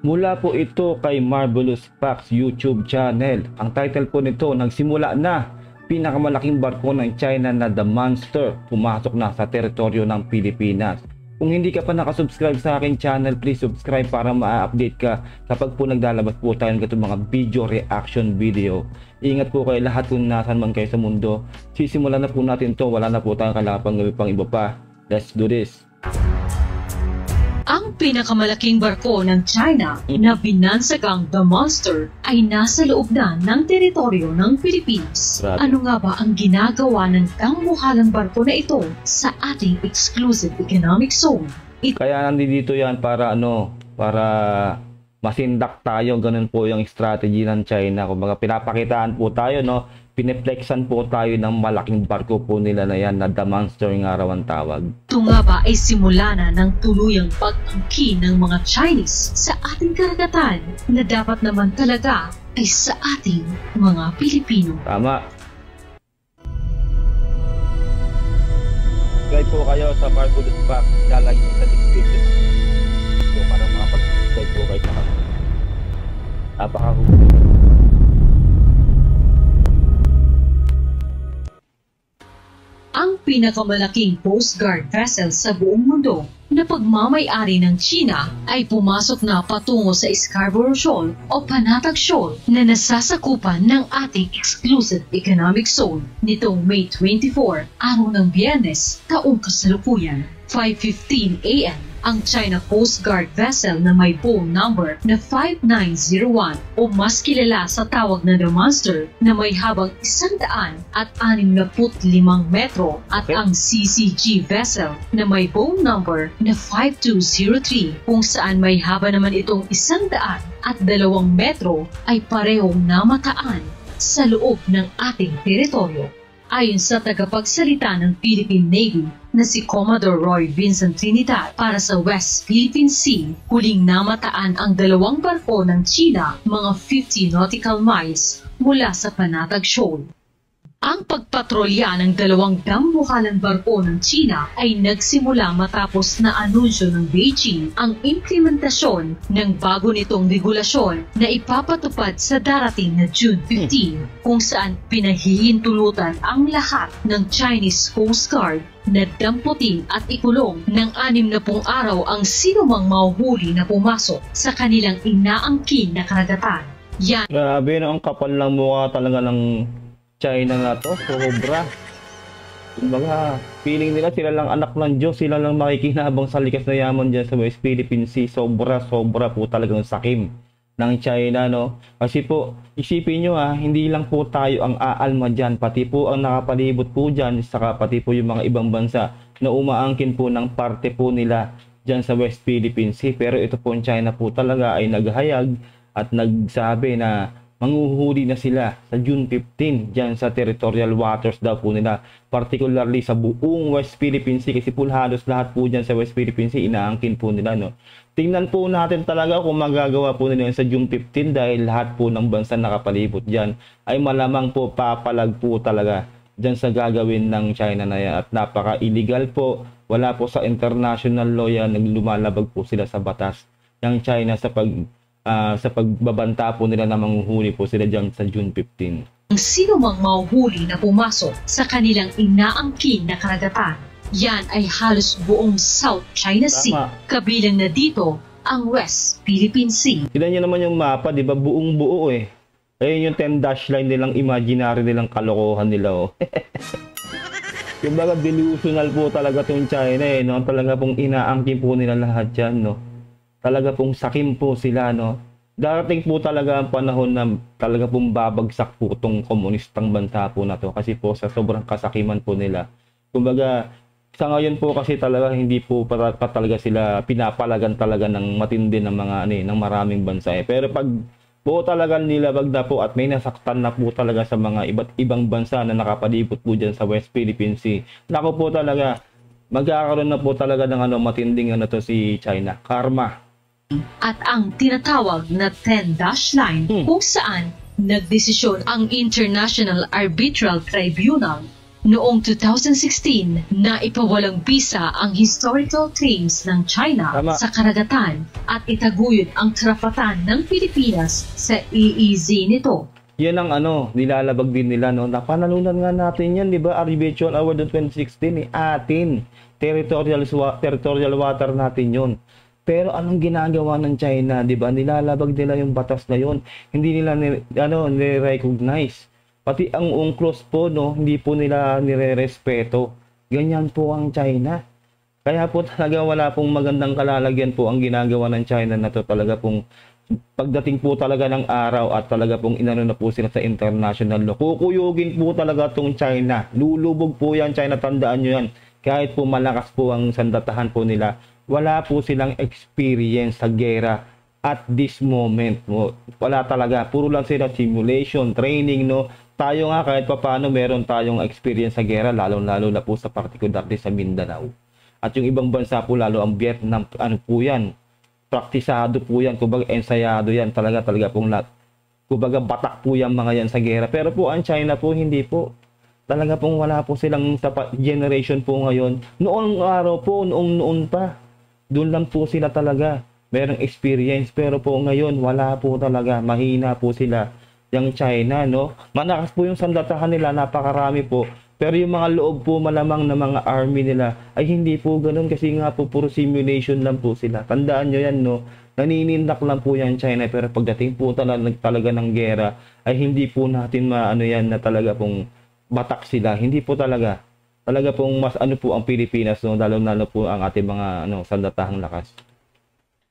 Mula po ito kay Marvelous Facts YouTube channel. Ang title po nito, nagsimula na. Pinakamalaking barko ng China na The Monster pumasok na sa teritoryo ng Pilipinas. Kung hindi ka pa nakasubscribe sa akin channel, please subscribe para ma-update ka kapag po naglalabas po tayo ng ganitong mga video reaction video. Ingat po kayo lahat kung nasan man kayo sa mundo. Sisimulan na po natin to. Wala na po tayong kailangan pang gawin pang iba pa. Let's do this. Ang pinakamalaking barko ng China na binansagang The Monster ay nasa loob na ng teritoryo ng Pilipinas. Ano nga ba ang ginagawa ng dambuhalang barko na ito sa ating exclusive economic zone? Kaya nandito yan para para masindak tayo. Ganun po yung strategy ng China. Kumbaga pinapakitaan po tayo, pineflexan po tayo ng malaking barko po nila na yan na The Monster nga raw ang tawag. Ito nga ba ay simula na ng tuluyang pag-angkin ng mga Chinese sa ating karagatan na dapat naman talaga ay sa ating mga Pilipino. Tama. Subscribe po kayo sa Marvelous Facts. Lalagay sa description. So, para makapag-subscribe po kayo sa kanila. Napakahuli. Ang pinakamalaking Coast Guard vessel sa buong mundo na pagmamay-ari ng China ay pumasok na patungo sa Scarborough Shoal o Panatag Shoal na nasasakupan ng ating exclusive economic zone nitong May 24, araw ng Biyernes, taong kasalukuyan. 5:15 AM, ang China Coast Guard vessel na may buong number na 5901 o mas kilala sa tawag na The Monster na may habang 165 metro at ang CCG vessel na may buong number na 5203 kung saan may haba naman itong 102 metro ay parehong namataan sa loob ng ating teritoryo. Ayon sa tagapagsalita ng Philippine Navy na si Commodore Roy Vincent Trinidad para sa West Philippine Sea, huling namataan ang dalawang barko ng China mga 50 nautical miles mula sa Panatag Shoal. Ang pagpatrolya ng dalawang dambuhalang barko ng China ay nagsimula matapos na anunsyo ng Beijing ang implementasyon ng bago nitong regulasyon na ipapatupad sa darating na June 15 kung saan pinahihintulutan ang lahat ng Chinese Coast Guard na damputin at ikulong ng 60 araw ang sinumang mahuhuli na pumasok sa kanilang inaangkin na karagatan. Yan. Grabe ang kapal lang mukha talaga ng China na to, sobra. Kumbaga, feeling nila sila lang anak ng Diyos, sila lang makikinabang sa likas na yaman dyan sa West Philippine Sea. Sobra po talagang sakim ng China, Kasi po, isipin nyo hindi lang po tayo ang aalma dyan, pati po ang nakapalibot po dyan, saka pati po yung mga ibang bansa na umaangkin po ng parte po nila dyan sa West Philippine Sea. Pero ito po ang China po talaga ay naghayag at nagsabi na manghuhuli na sila sa June 15 dyan sa territorial waters daw po nila, particularly sa buong West Philippine Sea, kasi po halos lahat po dyan sa West Philippine Sea inaangkin po nila, Tingnan po natin talaga kung magagawa po nila sa June 15 dahil lahat po ng bansa nakapalibot dyan ay malamang po papalag po talaga dyan sa gagawin ng China na yan, at napaka-illegal po, wala po sa international law yan, naglumalabag po sila sa batas ng China sa pagbabanta po nila na manghuhuli po sila dyan sa June 15. Ang sino mang mahuhuli na pumasok sa kanilang inaangkin na karagatan, yan ay halos buong South China Sea. Kabilang na dito ang West Philippine Sea. Tignan nyo naman yung mapa, di ba? Buong buo Ayun yung 10 dash line nilang imaginary nilang kalokohan nila, Yung baga delusional po talaga itong China, Talaga pong inaangkin po nila lahat dyan, Talaga pong sakim po sila, Darating po talaga ang panahon na talaga pong babagsak po itong komunistang bansa po na to, kasi po sa sobrang kasakiman po nila. Kumbaga, sa ngayon po kasi talaga hindi po pa talaga sila pinapalagan talaga ng matindi ng mga ng maraming bansa. Pero pag po talaga nilabag na po at may nasaktan na po talaga sa mga iba't ibang bansa na nakapalibot po dyan sa West Philippine Sea, naku po talaga, magkakaroon na po talaga ng matinding to si China. Karma. At ang tinatawag na 10 dash line kung saan nagdesisyon ang International Arbitral Tribunal Noong 2016, na ipawalang bisa ang historical claims ng China Tama. sa karagatan at itaguyod ang karapatan ng Pilipinas sa EEZ nito. Yan ang nilalabag din nila, no? Napanalunan nga natin yan, di ba? Arbitration Award ng 2016, atin. Territorial water natin yun. Pero anong ginagawa ng China, di ba? Nilalabag nila yung batas na yun. Hindi nila nire-recognize. Pati ang UNCLOS po, no, hindi po nila nire-respeto. Ganyan po ang China. Kaya po talaga wala pong magandang kalalagyan po ang ginagawa ng China na to. Talaga pong pagdating po talaga ng araw at talaga pong inano na po sila sa international law. Kukuyugin po talaga tong China. Lulubog po yan, China. Tandaan nyo yan. Kahit po malakas po ang sandatahan po nila, wala po silang experience sa gera at this moment. No? Wala talaga. Puro lang sila simulation, training, no? Tayo nga kahit papaano meron tayong experience sa gera, lalo-lalo na po sa particularly sa Mindanao. At yung ibang bansa po, lalo ang Vietnam, ano po yan, praktisado po yan, kumbaga ensayado yan, talaga pong kumbaga batak po yan mga yan sa gera. Pero po ang China po, hindi po. Talaga pong wala po silang generation po ngayon. Noong araw po, noon pa, doon lang po sila talaga. Merong experience, pero po ngayon, wala po talaga. Mahina po sila. Yung China, no? Malakas po yung sandatahan nila, napakarami po. Pero yung mga loob po malamang na mga army nila ay hindi po ganun kasi nga po puro simulation lang po sila. Tandaan nyo yan, no? Naninindak lang po yan China, pero pagdating po talaga ng gera ay hindi po natin maano yan na talaga pong batak sila. Hindi po talaga. Talaga pong mas po ang Pilipinas, no? Lalo po ang ating mga sandatahang lakas.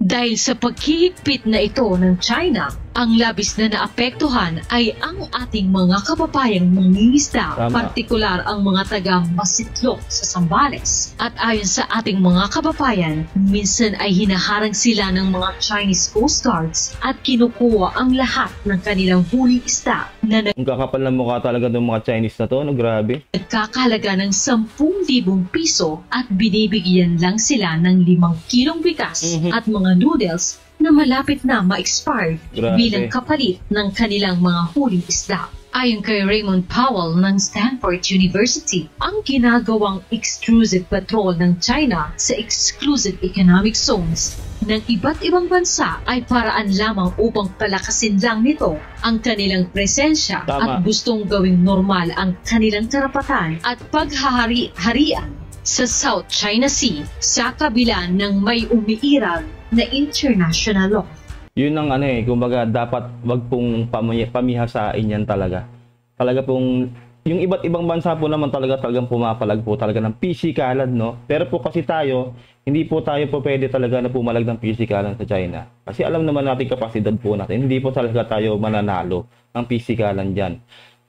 Dahil sa pagkihigpit na ito ng China, ang labis na naapektuhan ay ang ating mga kababayang mangingisda, Tama. partikular ang mga taga-Masitlok sa Zambales. At ayon sa ating mga kababayan, minsan ay hinaharang sila ng mga Chinese Coast Guards at kinukuha ang lahat ng kanilang huling isda na Ang kakapal na mukha talaga ng mga Chinese na to, no? Grabe. nagkakalaga ng 10,000 piso at binibigyan lang sila ng 5 kilong bigas at mga noodles na malapit na ma-expire Grabe. bilang kapalit ng kanilang mga huling isda. Ayon kay Raymond Powell ng Stanford University, ang ginagawang extrusive patrol ng China sa exclusive economic zones ng iba't ibang bansa ay paraan lamang upang palakasin lang nito ang kanilang presensya. Tama. At gustong gawing normal ang kanilang karapatan at paghahari-harian sa South China Sea sa kabila ng may umiiral na international law. Yun ang kumbaga dapat wag pong pamihasain yan talaga. Talaga pong yung iba't ibang bansa po naman talagang pumapalag po talaga ng pisikalan, no? Pero po kasi tayo, hindi po tayo po pwede talaga na pumalag ng pisikalan sa China. Kasi alam naman natin kapasidad po natin, hindi po talaga tayo mananalo ng pisikalan dyan.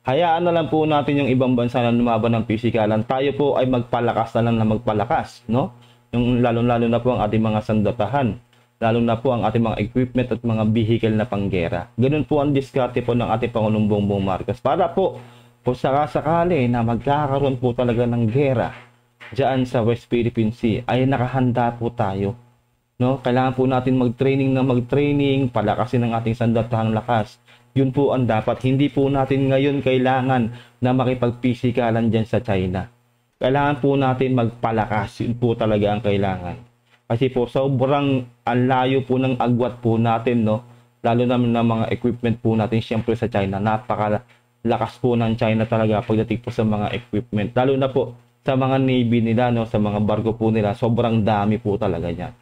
Hayaan na lang po natin yung ibang bansa na lumaban ng pisikalan. Tayo po ay magpalakas na lang na magpalakas, no? Yung lalo-lalo na po ang ating mga sandatahan. Lalo na po ang ating mga equipment at mga vehicle na panggera. Ganun po ang diskarte po ng ating Pangulong Bongbong Marcos. Para po sakasakali na magkakaroon po talaga ng gera dyan sa West Philippine Sea, ay nakahanda po tayo. No? Kailangan po natin mag-training, palakasin ang ating sandatahang lakas. Yun po ang dapat. Hindi po natin ngayon kailangan na makipagpisikalan dyan sa China. Kailangan po natin magpalakas. Yun po talaga ang kailangan. Kasi po sobrang ang layo po ng agwat po natin, no? Lalo naman ng mga equipment po natin siyempre sa China. Napakalakas po ng China talaga pagdating po sa mga equipment. Lalo na po sa mga navy nila, no? Sa mga barko po nila, sobrang dami po talaga niyan.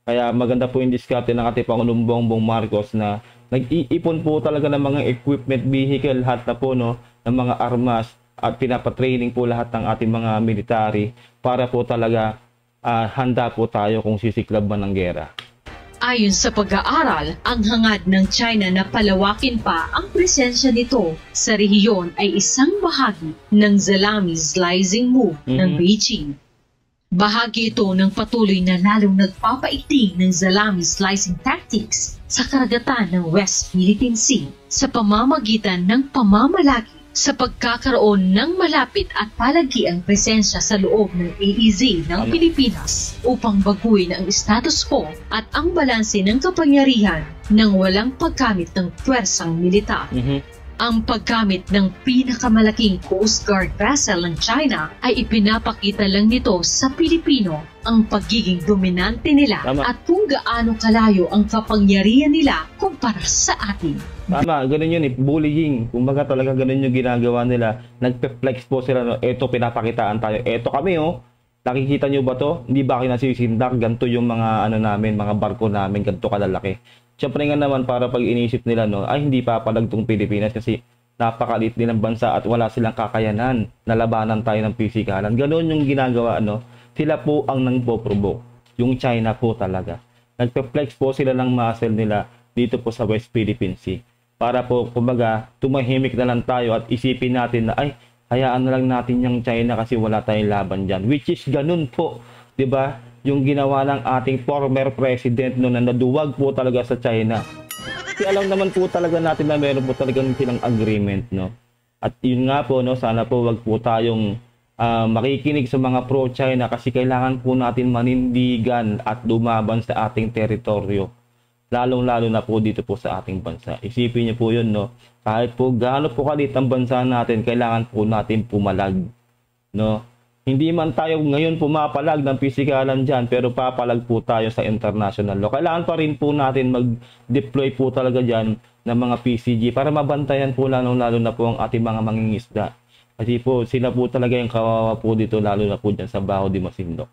Kaya maganda po yung diskarte ng ating Pangulong Bongbong Marcos na nag-iipon po talaga ng mga equipment, vehicle, lahat na po, no? Ng mga armas at pinapatraining po lahat ng ating mga military para po talaga handa po tayo kung sisiklab man ng gera. Ayon sa pag-aaral, ang hangad ng China na palawakin pa ang presensya nito sa rehiyon ay isang bahagi ng salami slicing move ng Beijing. Bahagi ito ng patuloy na lalong nagpapaigting ng salami slicing tactics sa karagatan ng West Philippine Sea sa pamamagitan ng pamamalagi sa pagkakaroon ng malapit at palagiang presensya sa loob ng EEZ ng Pilipinas upang baguhin ang status quo at ang balanse ng kapangyarihan ng walang paggamit ng puwersang militar. Ang paggamit ng pinakamalaking Coast Guard vessel ng China ay ipinapakita lang nito sa Pilipino ang pagiging dominante nila Tama. at kung gaano kalayo ang kapangyarihan nila kumpara sa atin. Tama, ganun yun eh, bullying. Kumbaga talaga ganun yung ginagawa nila. Nagpe-flex po sila, no? Eto, pinapakitaan tayo. Eto kami, oh. Nakikita nyo ba to? Hindi ba kayo nasisindak? Ganito yung mga ano namin, mga barko namin, ganito kalalaki. Siyempre nga naman para pag inisip nila, no, ay hindi papalag tong Pilipinas kasi napakaliit din ng bansa at wala silang kakayanan na labanan tayo ng pisikalan. Ganoon yung ginagawa, no. Sila po ang nangpo-provoke. Yung China po talaga. Nagpe-flex po sila ng muscle nila dito po sa West Philippine Sea. Para po, kumbaga, tumahimik na lang tayo at isipin natin na, ay, hayaan na lang natin yung China kasi wala tayong laban dyan. Which is ganun po, 'di ba? Yung ginawa ng ating former president no, na naduwag po talaga sa China. Kasi alam naman po talaga natin na meron po talagang silang agreement, no? At yun nga po, no, sana po wag po tayong makikinig sa mga pro-China kasi kailangan po natin manindigan at dumaban sa ating teritoryo. Lalong-lalo na po dito po sa ating bansa. Isipin niyo po yun, no? Kahit po gaano po kalit ang bansa natin, kailangan po natin pumalag, no? Hindi man tayo ngayon pumapalag ng pisikalan dyan, pero papalag po tayo sa international law. Kailangan pa rin po natin mag-deploy po talaga dyan ng mga PCG para mabantayan po lalo-lalo na po ang ating mga mangingisda. Kasi po sila po talaga yung kawawa po dito, lalo na po dyan sa Baho de Masinloc.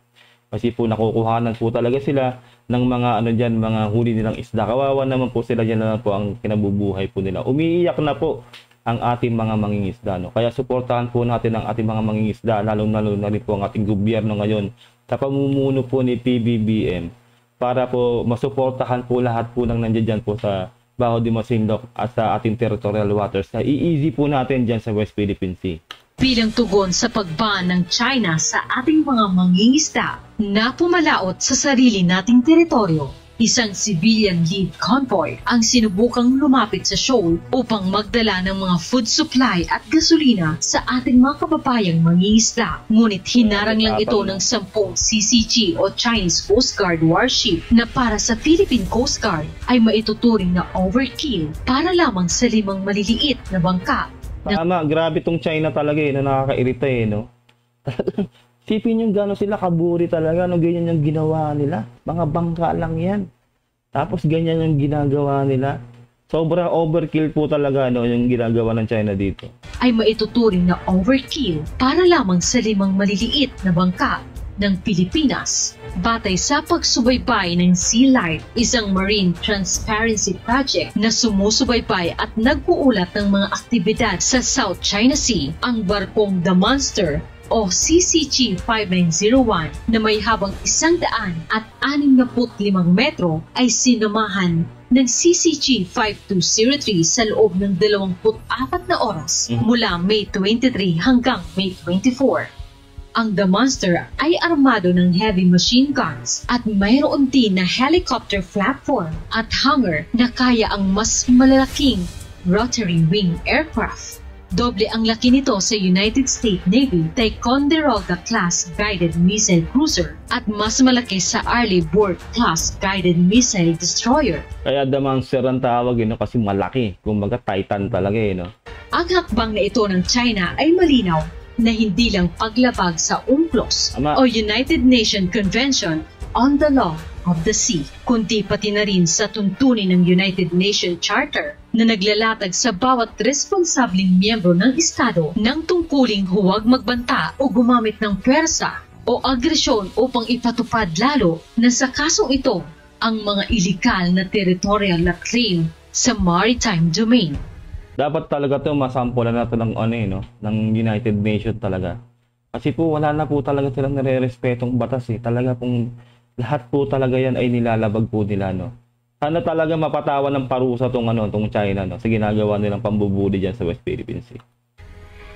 Kasi po nakukuhanan po talaga sila ng mga ano dyan, mga huli nilang isda. Kawawa naman po sila dyan na po ang kinabubuhay po nila. Umiiyak na po ang ating mga mangingisda, no? Kaya suportahan po natin ang ating mga mangingisda, lalo-lalo na rin po ang ating gobyerno ngayon sa pamumuno po ni PBBM para po masuportahan po lahat po ng nandiyan dyan po sa Baho de Masinloc at sa ating territorial waters na i-easy po natin dyan sa West Philippine Sea. Bilang tugon sa pagban ng China sa ating mga mangingisda na pumalaot sa sarili nating teritoryo, isang civilian lead convoy ang sinubukang lumapit sa shoal upang magdala ng mga food supply at gasolina sa ating mga kababayang mangingisda. Ngunit hinarang lang ito ng 10 CCG o Chinese Coast Guard warship na para sa Philippine Coast Guard ay maituturing na overkill para lamang sa 5 maliliit na bangka. Tama, grabe tong China talaga na nakakairita no. Sipin yung gano'n sila kaburi talaga, no, ganyan yung ginawa nila. Mga bangka lang yan. Tapos ganyan yung ginagawa nila. Sobrang overkill po talaga, no, yung ginagawa ng China dito. Ay maituturing na overkill para lamang sa 5 maliliit na bangka ng Pilipinas. Batay sa pagsubaybay ng Sea Life, isang marine transparency project na sumusubaybay at nag-uulat ng mga aktibidad sa South China Sea, ang barkong The Monster o CCG-5901 na may habang 165 metro ay sinamahan ng CCG-5203 sa loob ng 24 na oras mula May 23 hanggang May 24. Ang The Monster ay armado ng heavy machine guns at mayroon din na helicopter platform at hangar na kaya ang mas malalaking rotary wing aircraft. Doble ang laki nito sa United States Navy Ticonderoga-class guided missile cruiser at mas malaki sa Arleigh Burke-class guided missile destroyer. Kaya The Monster ang tawag, no, kasi malaki. Kumbaga Titan talaga, no. Ang hakbang na ito ng China ay malinaw na hindi lang paglabag sa UNCLOS o United Nations Convention on the Law of the Sea, kundi pati na rin sa tuntunin ng United Nations Charter na naglalatag sa bawat responsableng miyembro ng Estado ng tungkuling huwag magbanta o gumamit ng pwersa o agresyon upang ipatupad lalo na sa kasong ito ang mga illegal na territorial na claim sa maritime domain. Dapat talaga to masampulan na to ng no, ng United Nations talaga. Kasi po wala na po talaga silang nare-respetong batas eh. Talaga pong lahat po talaga yan ay nilalabag po nila, no. Sana talaga mapatawan ng parusa tong China, no, sa ginagawa nilang pambubuli diyan sa West Philippine Sea.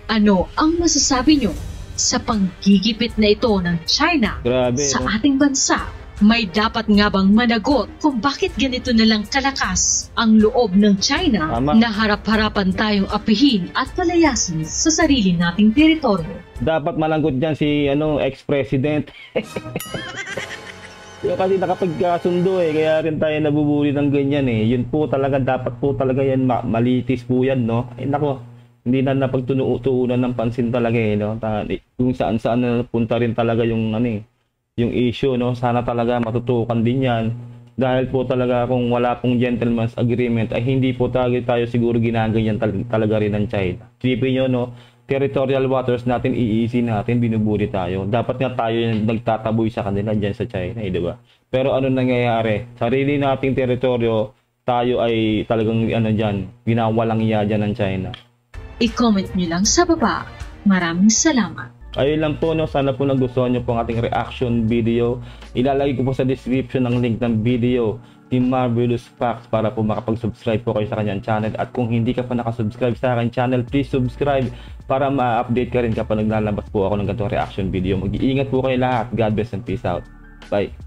Ano ang masasabi nyo sa panggigipit na ito ng China sa ating bansa? May dapat nga bang managot kung bakit ganito na lang kalakas ang loob ng China na harap-harapan tayong apihin at palayasin sa sarili nating teritoryo? Dapat managot dyan si ex-president. Yung kasi nakapagkasundo eh, kaya rin tayo nabubuli ng ganyan eh. Yun po talaga, dapat po talaga yan, malitis po yan, no? Ay nako, hindi na napagtuunan ng pansin talaga eh, no? Kung saan-saan na punta rin talaga yung, ano eh, yung issue, no? Sana talaga matutukan din yan. Dahil po talaga kung wala pong gentleman's agreement, ay hindi po tayo siguro ginaganyan talaga rin ng China. Isipin nyo, no? Territorial waters natin, iisi natin, binubuli tayo. Dapat nga tayo yung nagtataboy sa kanila dyan sa China, eh, di ba? Pero ano nangyayari? Sarili nating teritoryo, tayo ay talagang ano dyan, ginawalang iya dyan ng China. I-comment nyo lang sa baba. Maraming salamat. Ayun lang po, no? Sana po nagustuhan nyo po ang ating reaction video. Ilalagay ko po sa description ng link ng video ni Marvelous Facts para po makapag-subscribe po kayo sa kanyang channel. At kung hindi ka pa nakasubscribe sa aking channel, please subscribe para ma-update ka rin kapag naglalabas po ako ng ganitong reaction video. Mag-iingat po kayo lahat. God bless and peace out. Bye.